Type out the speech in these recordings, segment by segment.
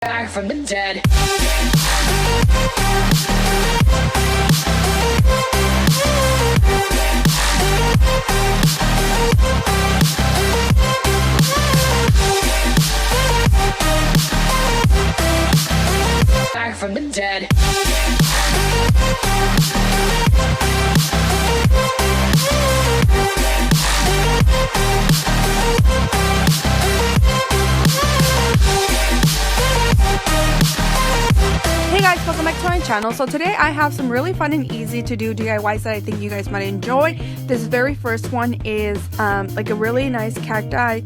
Back from the dead. Back from the dead. Hey guys, welcome back to my channel. So today I have some really fun and easy to do DIYs that I think you guys might enjoy. This very first one is like a really nice cacti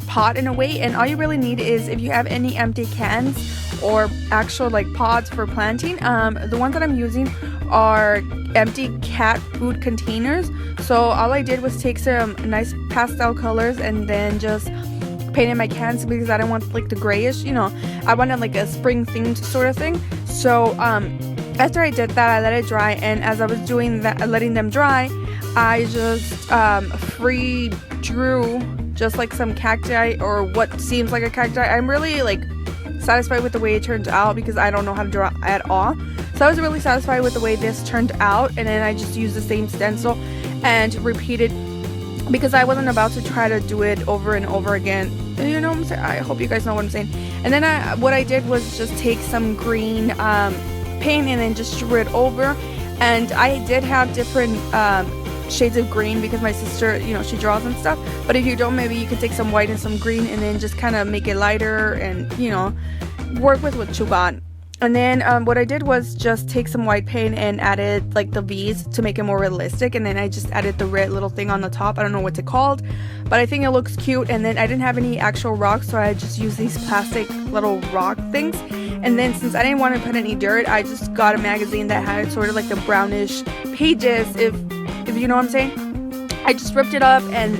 pot in a way, and all you really need is if you have any empty cans or actual like pots for planting. The ones that I'm using are empty cat food containers. So all I did was take some nice pastel colors and then just painted my cans because I don't want like the grayish, you know, I wanted like a spring themed sort of thing. So after I did that, I let it dry, and as I was doing that, letting them dry, I just free drew just like some cacti, or what seems like a cacti. I'm really like satisfied with the way it turned out because I don't know how to draw at all. So I was really satisfied with the way this turned out, and then I just used the same stencil and repeated because I wasn't about to try to do it over and over again. You know what I'm saying? I hope you guys know what I'm saying. And then what I did was just take some green paint and then just drew it over. And I did have different shades of green because my sister, you know, she draws and stuff. But if you don't, maybe you can take some white and some green and then just kind of make it lighter and, you know, work with what you got. And then what I did was just take some white paint and added like the V's to make it more realistic, and then I just added the red little thing on the top. I don't know what it's called, but I think it looks cute. And then I didn't have any actual rocks, so I just used these plastic little rock things. And then since I didn't want to put any dirt, I just got a magazine that had sort of like the brownish pages, if you know what I'm saying. I just ripped it up and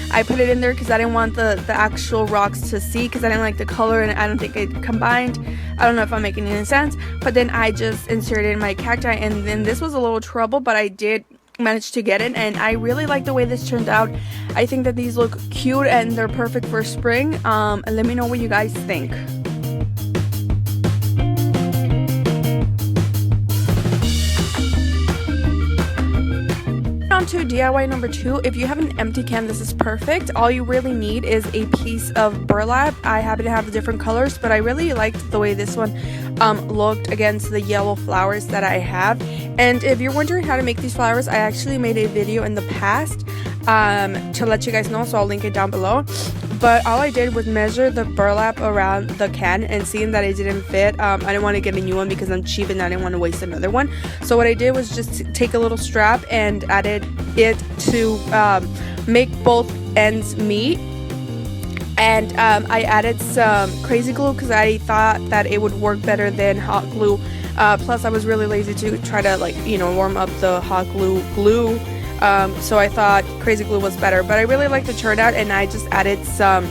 I put it in there because I didn't want the actual rocks to see, because I didn't like the color and I don't think it combined. I don't know if I'm making any sense. But then I just inserted in my cacti, and then this was a little trouble, but I did manage to get it, and I really like the way this turned out. I think that these look cute and they're perfect for spring. Let me know what you guys think. On to DIY number 2. If you have an empty can, this is perfect. All you really need is a piece of burlap. I happen to have different colors, but I really liked the way this one looked against the yellow flowers that I have. And if you're wondering how to make these flowers, I actually made a video in the past to let you guys know, so I'll link it down below. But all I did was measure the burlap around the can, and seeing that it didn't fit, I didn't want to get a new one because I'm cheap and I didn't want to waste another one. So what I did was just take a little strap and added it to make both ends meet. And I added some crazy glue because I thought that it would work better than hot glue. Plus I was really lazy to try to, like, you know, warm up the hot glue. So I thought crazy glue was better, but I really like the turnout, and I just added some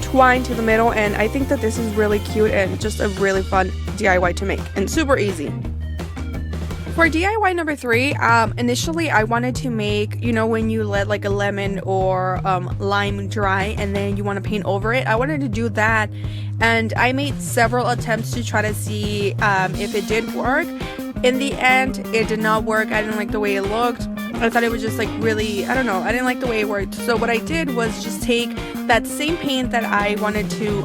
twine to the middle, and I think that this is really cute and just a really fun DIY to make and super easy. For DIY number 3, initially I wanted to make, you know, when you let like a lemon or lime dry and then you want to paint over it, I wanted to do that, and I made several attempts to try to see if it did work. In the end, it did not work. I didn't like the way it looked. I thought it was just like really, I don't know, I didn't like the way it worked. So what I did was just take that same paint that I wanted to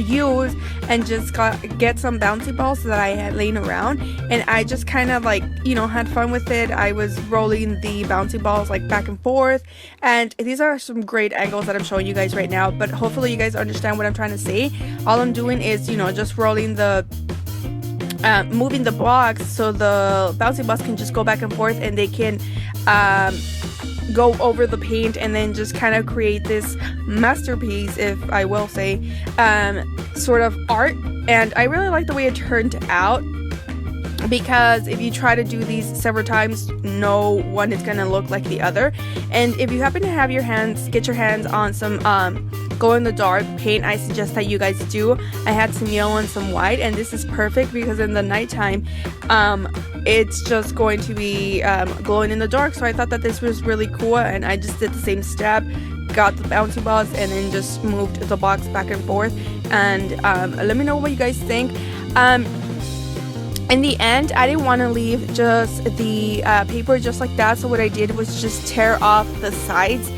use and just get some bouncy balls that I had laying around, and I just kind of like, you know, had fun with it. I was rolling the bouncy balls like back and forth, and these are some great angles that I'm showing you guys right now, but hopefully you guys understand what I'm trying to say. All I'm doing is, you know, just rolling the moving the blocks so the bouncy balls can just go back and forth, and they can go over the paint and then just kind of create this masterpiece, if I will say, sort of art. And I really like the way it turned out, because if you try to do these several times, no one is gonna look like the other. And if you happen to have get your hands on some glow in the dark paint, I suggest that you guys do. I had some yellow and some white, and this is perfect because in the nighttime it's just going to be glowing in the dark. So I thought that this was really cool, and I just did the same step, got the bouncy balls, and then just moved the box back and forth. and let me know what you guys think. In the end, I didn't want to leave just the paper just like that, so what I did was just tear off the sides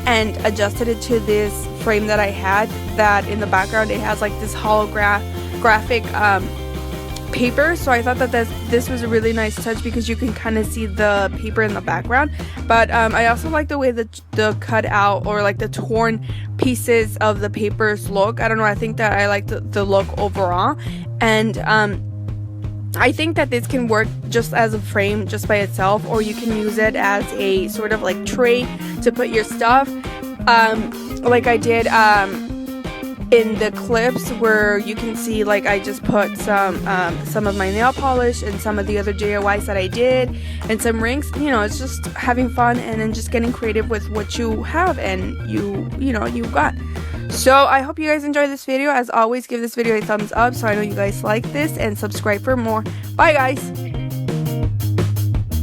and adjusted it to this frame that I had, that in the background it has like this holographic paper. So I thought that this was a really nice touch because you can kind of see the paper in the background. But I also like the way that the cut out or like the torn pieces of the papers look. I don't know, I think that I like the look overall, and I think that this can work just as a frame just by itself, or you can use it as a sort of like tray to put your stuff, like I did in the clips where you can see, like I just put some of my nail polish and some of the other DIYs that I did and some rings. You know, it's just having fun and then just getting creative with what you have and you've got. So I hope you guys enjoyed this video. As always, give this video a thumbs up so I know you guys like this, and subscribe for more. Bye guys.